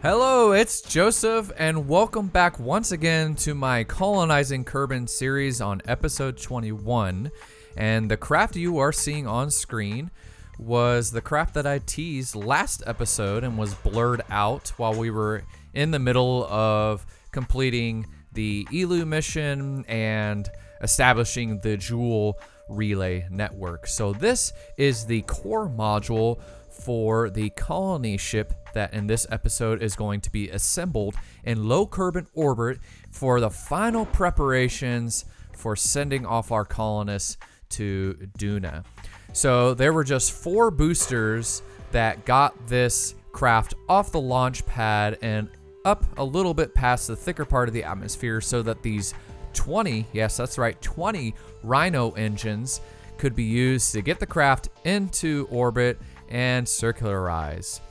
Hello, it's Joseph, and welcome back once again to my Colonizing Kerbin series on episode 21. And the craft you are seeing on screen was the craft that I teased last episode and was blurred out while we were in the middle of completing the E.V.A mission and establishing the Jool relay network. So this is the core module for the colony ship that in this episode is going to be assembled in Low Kerbin Orbit for the final preparations for sending off our colonists to Duna. So there were just 4 boosters that got this craft off the launch pad and up a little bit past the thicker part of the atmosphere so that these 20, yes that's right, 20 Rhino engines could be used to get the craft into orbit and circularize.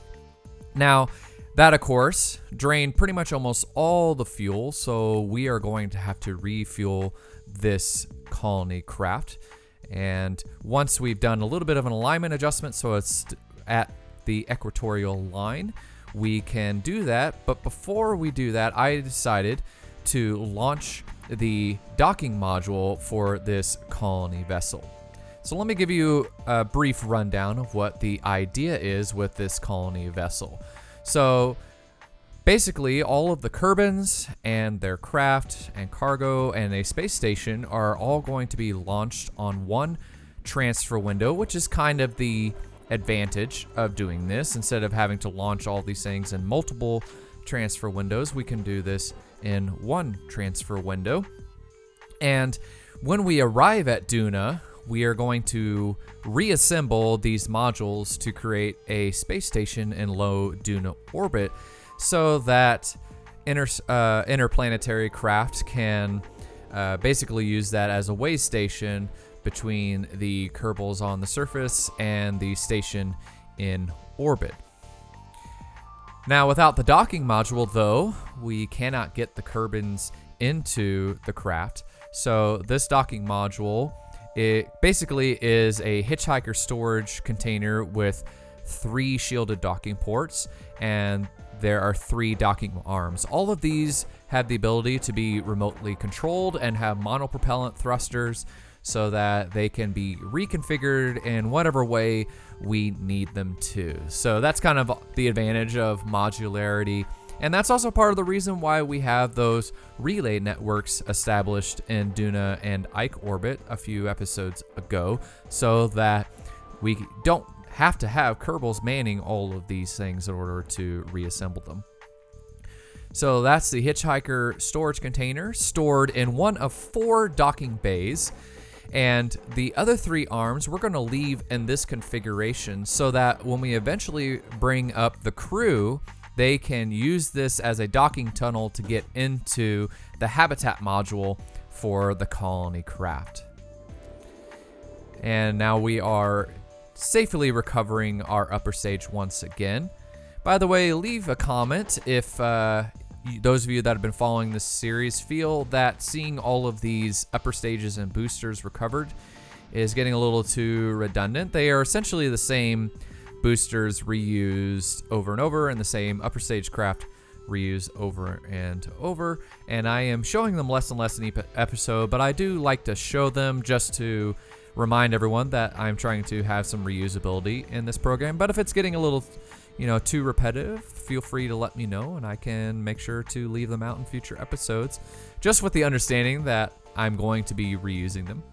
Now, that of course drained pretty much almost all the fuel, so we are going to have to refuel this colony craft. And once we've done a little bit of an alignment adjustment so it's at the equatorial line, we can do that. But before we do that, I decided to launch the docking module for this colony vessel. So let me give you a brief rundown of what the idea is with this colony vessel. So basically all of the Kerbins and their craft and cargo and a space station are all going to be launched on one transfer window, which is kind of the advantage of doing this. Instead of having to launch all these things in multiple transfer windows, we can do this in one transfer window. And when we arrive at Duna, we are going to reassemble these modules to create a space station in low Duna orbit so that interplanetary craft can basically use that as a way station between the Kerbals on the surface and the station in orbit. Now, without the docking module, though, we cannot get the Kerbins into the craft. So this docking module, it basically is a hitchhiker storage container with 3 shielded docking ports, and there are 3 docking arms. All of these have the ability to be remotely controlled and have monopropellant thrusters so that they can be reconfigured in whatever way we need them to. So that's kind of the advantage of modularity. And that's also part of the reason why we have those relay networks established in Duna and Laythe orbit a few episodes ago, so that we don't have to have Kerbals manning all of these things in order to reassemble them. So that's the hitchhiker storage container stored in one of 4 docking bays. And the other 3 arms we're going to leave in this configuration so that when we eventually bring up the crew, they can use this as a docking tunnel to get into the habitat module for the colony craft. And now we are safely recovering our upper stage once again. By the way, leave a comment if those of you that have been following this series feel that seeing all of these upper stages and boosters recovered is getting a little too redundant. They are essentially the same boosters reused over and over, and the same upper stage craft reused over and over, and I am showing them less and less in each episode, but I do like to show them just to remind everyone that I'm trying to have some reusability in this program. But if it's getting a little too repetitive, feel free to let me know and I can make sure to leave them out in future episodes, just with the understanding that I'm going to be reusing them.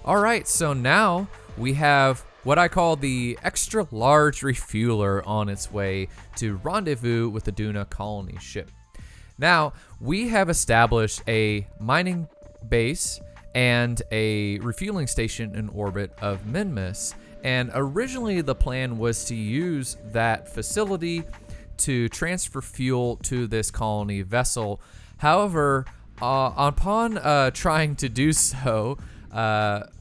Alright, so now we have what I call the extra large refueler on its way to rendezvous with the Duna colony ship. Now, we have established a mining base and a refueling station in orbit of Minmus, and originally the plan was to use that facility to transfer fuel to this colony vessel. However, upon trying to do so,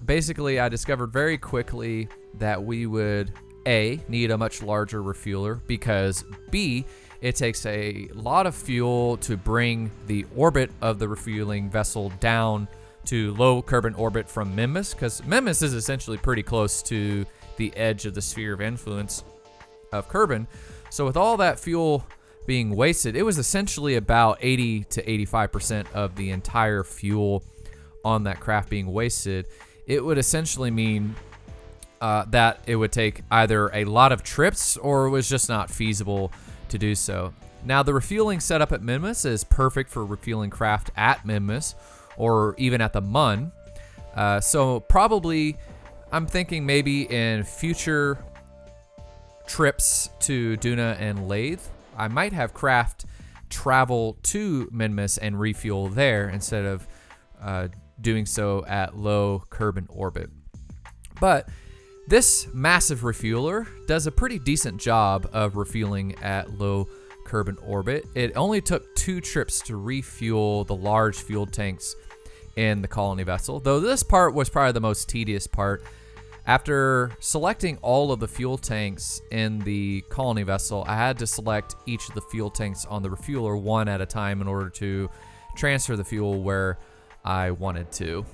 basically I discovered very quickly that we would A, need a much larger refueler, because B, it takes a lot of fuel to bring the orbit of the refueling vessel down to Low Kerbin Orbit from Minmus, because Minmus is essentially pretty close to the edge of the sphere of influence of Kerbin. So with all that fuel being wasted, it was essentially about 80 to 85% of the entire fuel on that craft being wasted. It would essentially mean that it would take either a lot of trips or it was just not feasible to do so. Now, the refueling setup at Minmus is perfect for refueling craft at Minmus or even at the Mun. So probably, I'm thinking maybe in future trips to Duna and Laythe, I might have craft travel to Minmus and refuel there instead of doing so at Low Kerbin Orbit. But this massive refueler does a pretty decent job of refueling at Low Kerbin Orbit. It only took 2 trips to refuel the large fuel tanks in the colony vessel, though this part was probably the most tedious part. After selecting all of the fuel tanks in the colony vessel, I had to select each of the fuel tanks on the refueler one at a time in order to transfer the fuel where I wanted to.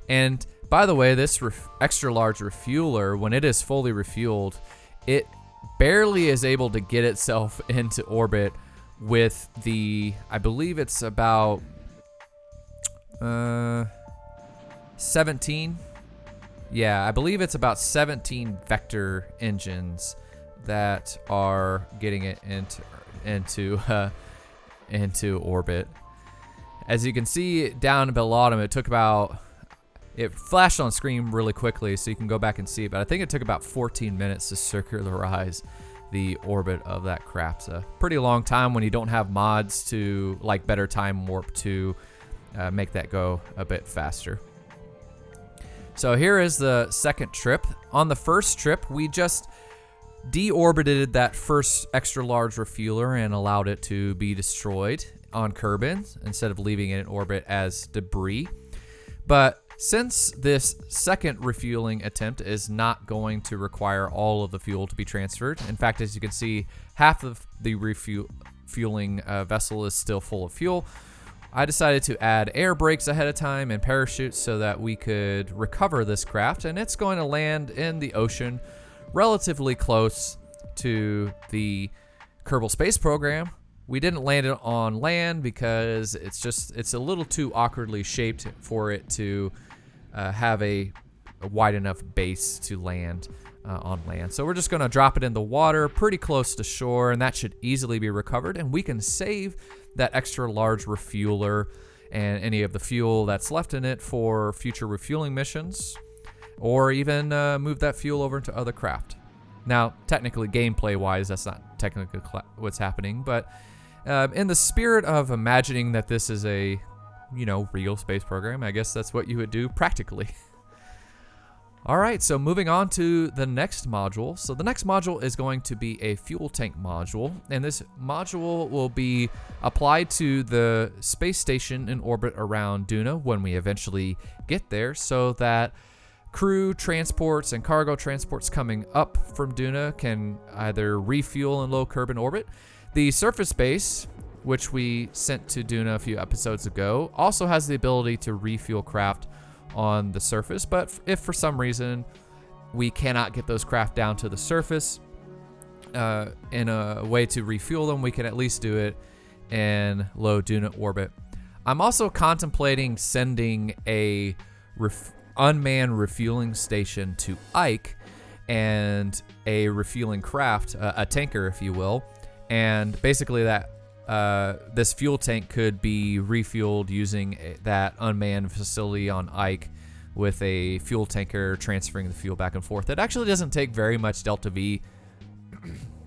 And by the way, this extra large refueler, when it is fully refueled, it barely is able to get itself into orbit with the, I believe it's about 17. Yeah, I believe it's about 17 vector engines that are getting it into orbit. As you can see down at the bottom, it flashed on screen really quickly, so you can go back and see it, but I think it took about 14 minutes to circularize the orbit of that craft. A pretty long time when you don't have mods to, like Better Time Warp, to make that go a bit faster. So here is the second trip. On the first trip, we just deorbited that first extra large refueler and allowed it to be destroyed on Kerbin instead of leaving it in orbit as debris. But since this second refueling attempt is not going to require all of the fuel to be transferred, in fact, as you can see, half of the refueling vessel is still full of fuel, I decided to add air brakes ahead of time and parachutes so that we could recover this craft, and it's going to land in the ocean relatively close to the Kerbal space program. We didn't land it on land because it's a little too awkwardly shaped for it to have a wide enough base to land on land. So we're just going to drop it in the water pretty close to shore, and that should easily be recovered, and we can save that extra large refueler and any of the fuel that's left in it for future refueling missions, or even move that fuel over into other craft. Now, technically, gameplay-wise, that's not technically what's happening, but in the spirit of imagining that this is a, real space program, I guess that's what you would do practically. All right, so moving on to the next module. So the next module is going to be a fuel tank module, and this module will be applied to the space station in orbit around Duna when we eventually get there, so that crew transports and cargo transports coming up from Duna can either refuel in Low Kerbin Orbit. The surface base, which we sent to Duna a few episodes ago, also has the ability to refuel craft on the surface, but if for some reason we cannot get those craft down to the surface in a way to refuel them, we can at least do it in Low Duna Orbit. I'm also contemplating sending a unmanned refueling station to Ike and a refueling craft, a tanker if you will, and basically that this fuel tank could be refueled using that unmanned facility on Ike with a fuel tanker transferring the fuel back and forth. It actually doesn't take very much Delta V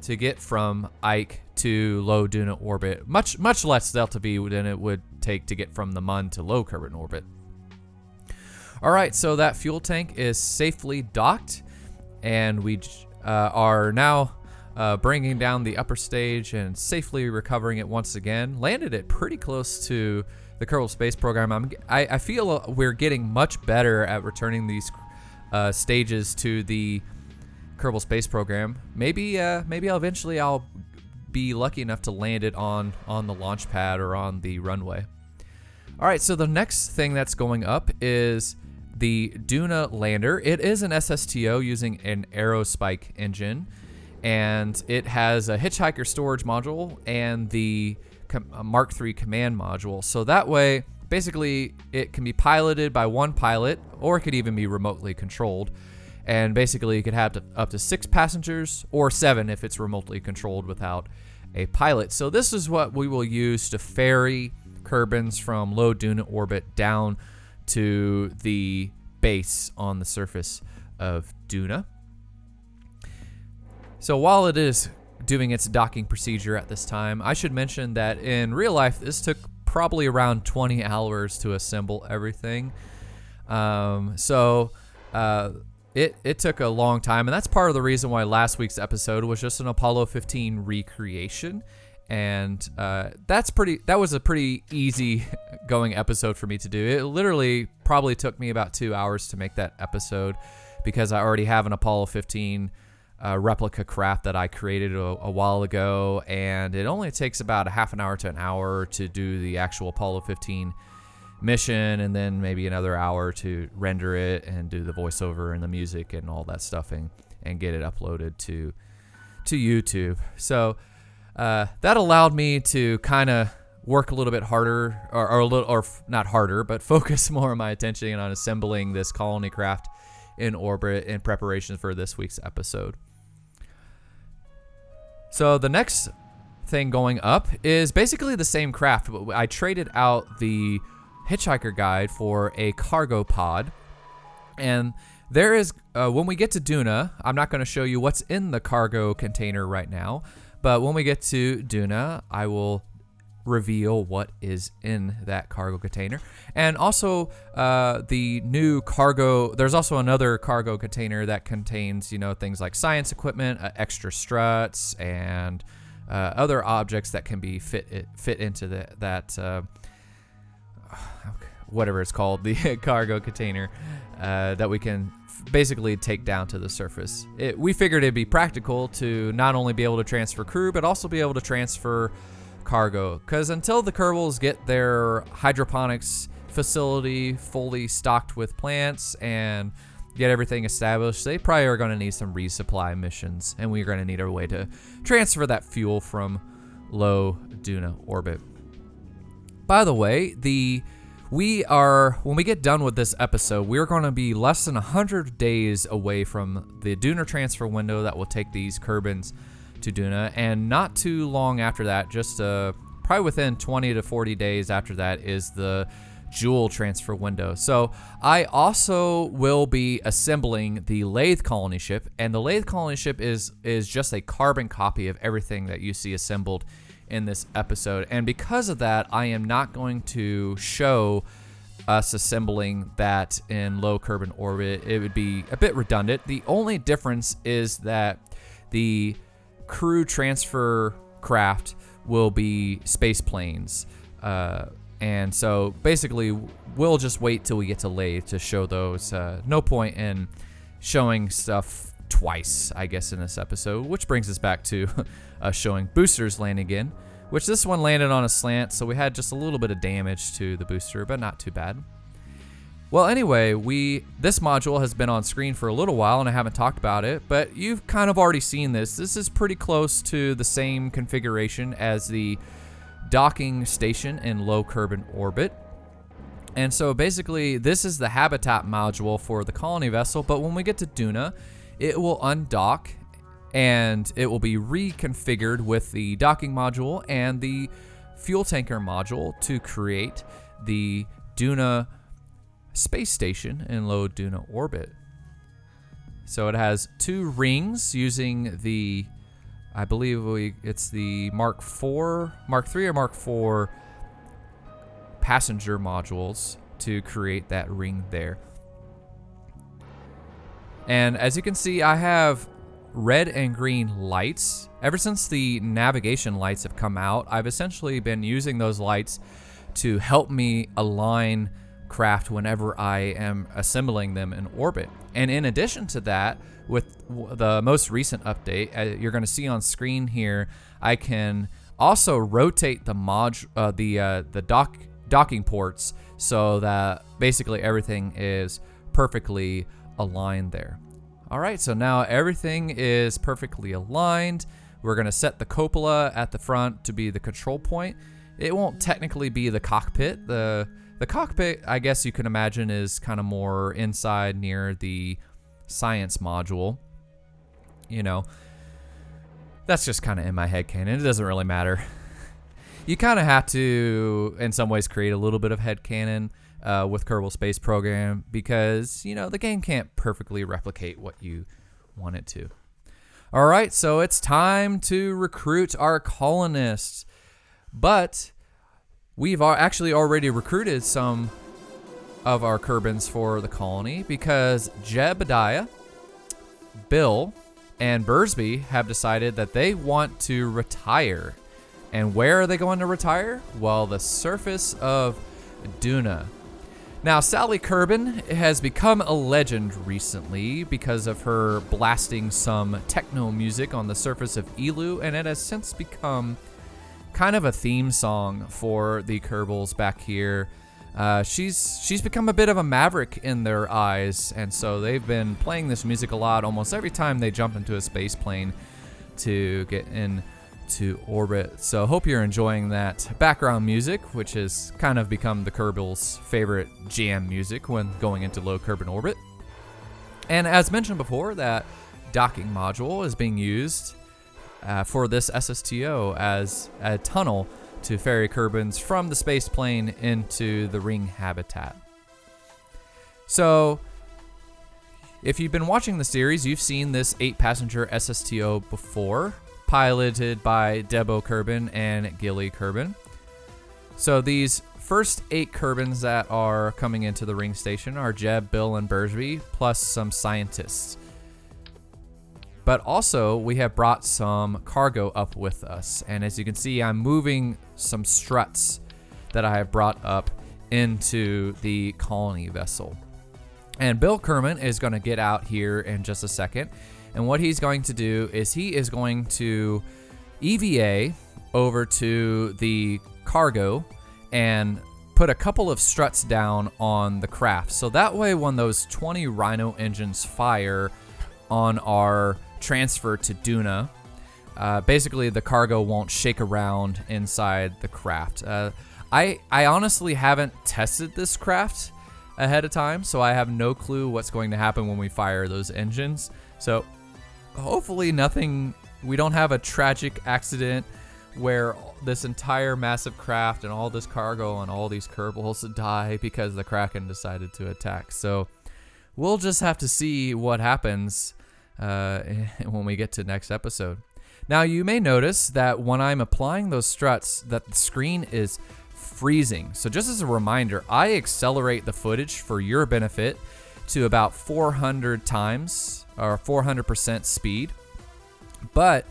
to get from Ike to Low Duna Orbit. Much less Delta V than it would take to get from the Mun to Low Kerbin Orbit. Alright, so that fuel tank is safely docked, and we are now bringing down the upper stage and safely recovering it once again. Landed it pretty close to the Kerbal space program. I feel we're getting much better at returning these stages to the Kerbal space program. Maybe eventually I'll be lucky enough to land it on the launch pad or on the runway. All right, so the next thing that's going up is the Duna Lander. It is an SSTO using an aerospike engine. and it has a hitchhiker storage module and the Mark III command module. So that way, basically, it can be piloted by one pilot, or it could even be remotely controlled. And basically, you could have up to 6 passengers, or 7 if it's remotely controlled without a pilot. So this is what we will use to ferry Kerbins from low Duna orbit down to the base on the surface of Duna. So while it is doing its docking procedure at this time, I should mention that in real life, this took probably around 20 hours to assemble everything. It took a long time, and that's part of the reason why last week's episode was just an Apollo 15 recreation. And that was a pretty easy going episode for me to do. It literally probably took me about 2 hours to make that episode because I already have an Apollo 15 replica craft that I created a while ago, and it only takes about a half an hour to an hour to do the actual Apollo 15 mission, and then maybe another hour to render it and do the voiceover and the music and all that stuff and get it uploaded to YouTube. So that allowed me to kind of work a little bit harder, or not harder, but focus more of my attention on assembling this colony craft in orbit in preparation for this week's episode. So the next thing going up is basically the same craft, but I traded out the hitchhiker guide for a cargo pod. And there is, when we get to Duna, I'm not going to show you what's in the cargo container right now, but when we get to Duna, I will reveal what is in that cargo container. And also the new cargo, there's also another cargo container that contains, things like science equipment, extra struts, and other objects that can be fit into that whatever it's called, the cargo container, that we can basically take down to the surface. We figured it'd be practical to not only be able to transfer crew, but also be able to transfer cargo, because until the Kerbals get their hydroponics facility fully stocked with plants and get everything established, they probably are going to need some resupply missions, and we're going to need a way to transfer that fuel from low Duna orbit. By the way, when we get done with this episode, we're going to be less than 100 days away from the Duna transfer window that will take these Kerbins to Duna, and not too long after that, just probably within 20 to 40 days after that, is the Jool transfer window. So I also will be assembling the Laythe colony ship, and the Laythe colony ship is just a carbon copy of everything that you see assembled in this episode. And because of that, I am not going to show us assembling that in low Kerbin orbit. It would be a bit redundant. The only difference is that the crew transfer craft will be space planes, and so basically we'll just wait till we get to Laythe to show those. No point in showing stuff twice, I guess, in this episode, which brings us back to showing boosters landing again, which this one landed on a slant, so we had just a little bit of damage to the booster, but not too bad. Well, anyway, this module has been on screen for a little while, and I haven't talked about it, but you've kind of already seen this. This is pretty close to the same configuration as the docking station in low Kerbin orbit. And so basically, this is the habitat module for the colony vessel, but when we get to Duna, it will undock, and it will be reconfigured with the docking module and the fuel tanker module to create the Duna space station in low Duna orbit. So it has 2 rings using the, I believe it's the Mark III or Mark IV passenger modules to create that ring there. And as you can see, I have red and green lights. Ever since the navigation lights have come out, I've essentially been using those lights to help me align craft whenever I am assembling them in orbit. And in addition to that, with the most recent update, you're going to see on screen here, I can also rotate the docking ports so that basically everything is perfectly aligned there. All right, so now everything is perfectly aligned. We're gonna set the cupola at the front to be the control point. It won't technically be the cockpit. The cockpit, I guess you can imagine, is kind of more inside near the science module. You know, that's just kind of in my head canon. It doesn't really matter. You kind of have to, in some ways, create a little bit of headcanon with Kerbal Space Program because, you know, the game can't perfectly replicate what you want it to. All right, so it's time to recruit our colonists. But we've actually already recruited some of our Kerbins for the colony because Jebediah, Bill, and Bursby have decided that they want to retire. And where are they going to retire? Well, the surface of Duna. Now, Sally Kerbin has become a legend recently because of her blasting some techno music on the surface of Elu, and it has since become kind of a theme song for the Kerbals back here. She's become a bit of a maverick in their eyes, and so they've been playing this music a lot almost every time they jump into a space plane to get into orbit. So hope you're enjoying that background music, which has kind of become the Kerbals' favorite jam music when going into Low Kerbin Orbit. And as mentioned before, that docking module is being used for this SSTO as a tunnel to ferry Kerbins from the space plane into the ring habitat. So, if you've been watching the series, you've seen this 8-passenger SSTO before, piloted by Debo Kerbin and Gilly Kerbin. So these first 8 Kerbins that are coming into the ring station are Jeb, Bill, and Bursby, plus some scientists. But also, we have brought some cargo up with us. And as you can see, I'm moving some struts that I have brought up into the colony vessel. And Bill Kermin is going to get out here in just a second. And what he's going to do is he is going to E.V.A over to the cargo and put a couple of struts down on the craft. So that way, when those 20 Rhino engines fire on our transfer to Duna, basically the cargo won't shake around inside the craft. I honestly haven't tested this craft ahead of time, so I have no clue what's going to happen when we fire those engines. So hopefully we don't have a tragic accident where this entire massive craft and all this cargo and all these Kerbals die because the Kraken decided to attack. So we'll just have to see what happens when we get to next episode. Now, you may notice that when I'm applying those struts that the screen is freezing. So just as a reminder, I accelerate the footage for your benefit to about 400 times or 400% speed. But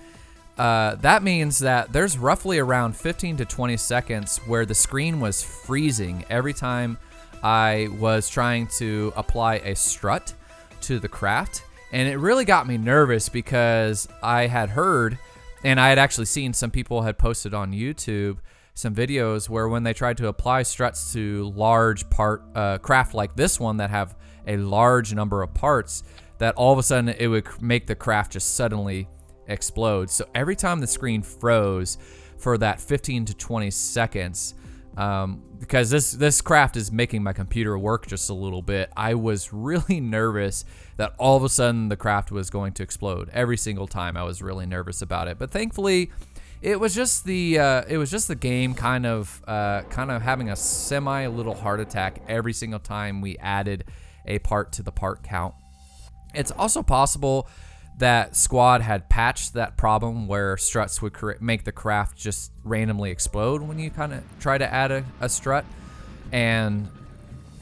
that means that there's roughly around 15 to 20 seconds where the screen was freezing every time I was trying to apply a strut to the craft. And it really got me nervous because I had heard, and I had actually seen some people had posted on YouTube some videos where when they tried to apply struts to large craft like this one that have a large number of parts, that all of a sudden it would make the craft just suddenly explode. So every time the screen froze for that 15 to 20 seconds, because this craft is making my computer work just a little bit, I was really nervous that all of a sudden the craft was going to explode. Every single time I was really nervous about it, but thankfully it was just the game kind of having a semi little heart attack every single time we added a part to the part count. It's also possible that Squad had patched that problem where struts would make the craft just randomly explode when you kind of try to add a strut, and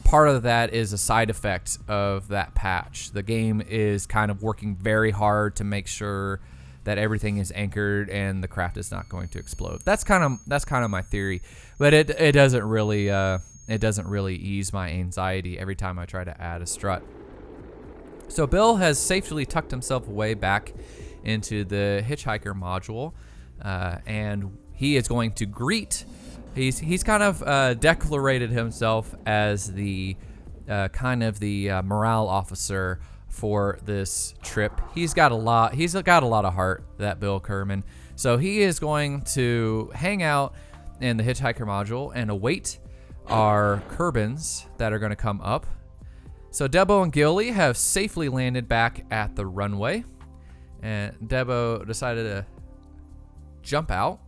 part of that is a side effect of that patch. The game is kind of working very hard to make sure that everything is anchored and the craft is not going to explode. That's kind of my theory, but it doesn't really ease my anxiety every time I try to add a strut. So Bill has safely tucked himself away back into the hitchhiker module, and he is going to greet. He's kind of declarated himself as the kind of the morale officer for this trip. He's got a lot of heart, that Bill Kermin. So he is going to hang out in the hitchhiker module and await our Kerbins that are going to come up. So Debo and Gilly have safely landed back at the runway, and Debo decided to jump out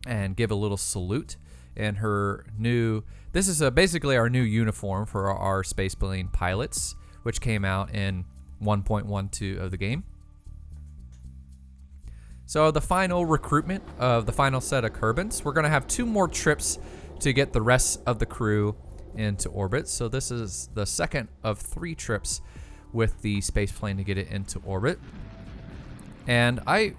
and give a little salute in her new, this is basically our new uniform for our space plane pilots, which came out in 1.12 of the game. So the final recruitment of the final set of Kerbins, we're going to have 2 more trips to get the rest of the crew into orbit. So this is the second of 3 trips with the space plane to get it into orbit. And I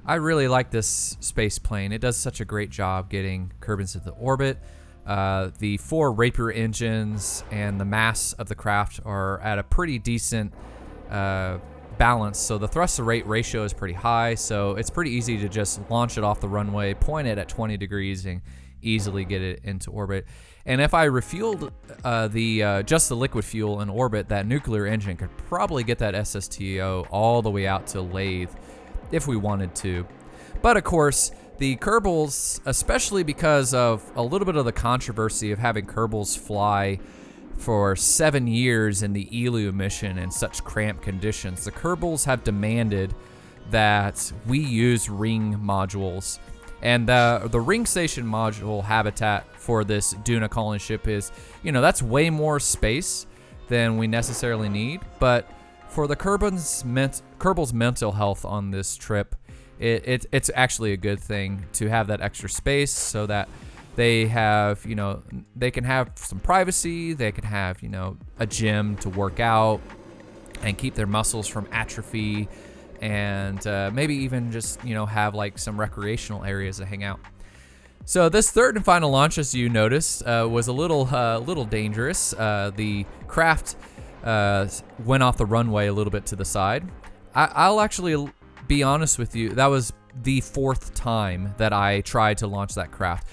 really like this space plane. It does such a great job getting Kerbins into orbit. The 4 Rapier engines and the mass of the craft are at a pretty decent balance. So the thrust to rate ratio is pretty high. So it's pretty easy to just launch it off the runway, point it at 20 degrees, and easily get it into orbit. And if I refueled just the liquid fuel in orbit, that nuclear engine could probably get that SSTO all the way out to Laythe if we wanted to. But of course, the Kerbals, especially because of a little bit of the controversy of having Kerbals fly for 7 years in the ELU mission in such cramped conditions, the Kerbals have demanded that we use ring modules. And the ring station module habitat for this Duna colony ship is, that's way more space than we necessarily need. But for the Kerbals' mental health on this trip, it's actually a good thing to have that extra space so that they have, they can have some privacy. They can have, a gym to work out and keep their muscles from atrophy. And maybe even just, have like some recreational areas to hang out. So this third and final launch, as you noticed, was a little dangerous. The craft went off the runway a little bit to the side. I'll actually be honest with you, that was the 4th time that I tried to launch that craft.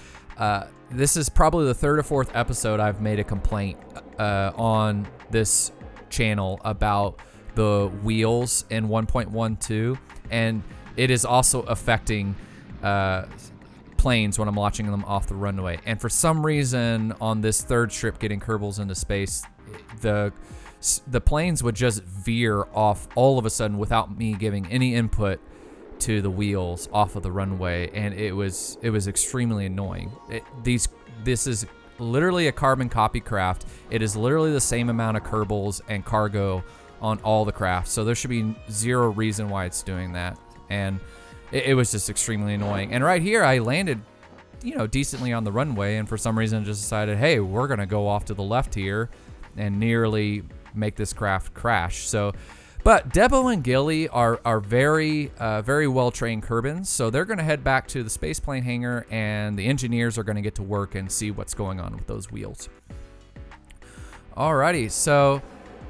This is probably the 3rd or 4th episode I've made a complaint on this channel about the wheels in 1.12, and it is also affecting planes when I'm launching them off the runway. And for some reason on this 3rd trip getting Kerbals into space, the planes would just veer off all of a sudden without me giving any input to the wheels off of the runway, and it was extremely annoying. This is literally a carbon copy craft. It is literally the same amount of Kerbals and cargo on all the crafts, so there should be 0 reason why it's doing that. And it was just extremely annoying. And right here I landed decently on the runway, and for some reason just decided, hey, we're gonna go off to the left here and nearly make this craft crash. So but Debo and Gilly are very well trained Kerbins, so they're gonna head back to the space plane hangar, and the engineers are gonna get to work and see what's going on with those wheels. Alrighty, so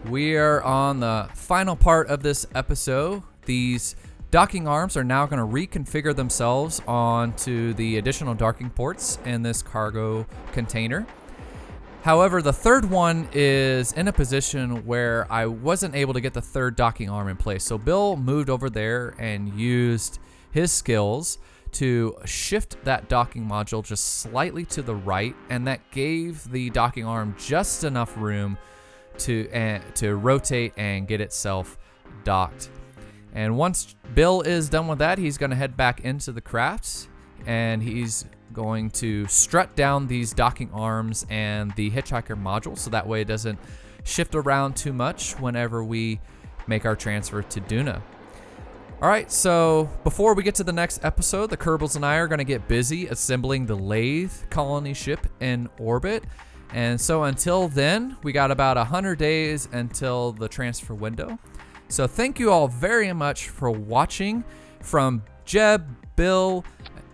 we are on the final part of this episode. These docking arms are now going to reconfigure themselves onto the additional docking ports in this cargo container. However, the 3rd one is in a position where I wasn't able to get the 3rd docking arm in place. So Bill moved over there and used his skills to shift that docking module just slightly to the right, and that gave the docking arm just enough room to rotate and get itself docked. And once Bill is done with that, he's going to head back into the crafts, and he's going to strut down these docking arms and the hitchhiker module, so that way it doesn't shift around too much whenever we make our transfer to Duna. Alright, so before we get to the next episode, the Kerbals and I are going to get busy assembling the Laythe colony ship in orbit. And so until then, we got about 100 days until the transfer window. So thank you all very much for watching. From Jeb, Bill,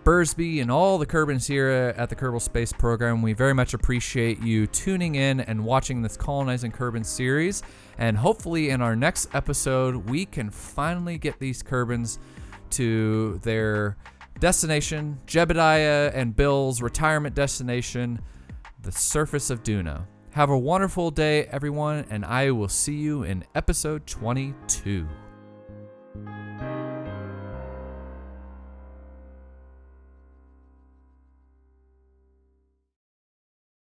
Bursby, and all the Kerbins here at the Kerbal Space Program, we very much appreciate you tuning in and watching this Colonizing Kerbin series. And hopefully in our next episode, we can finally get these Kerbins to their destination, Jebediah and Bill's retirement destination, the surface of Duna. Have a wonderful day, everyone, and I will see you in episode 22.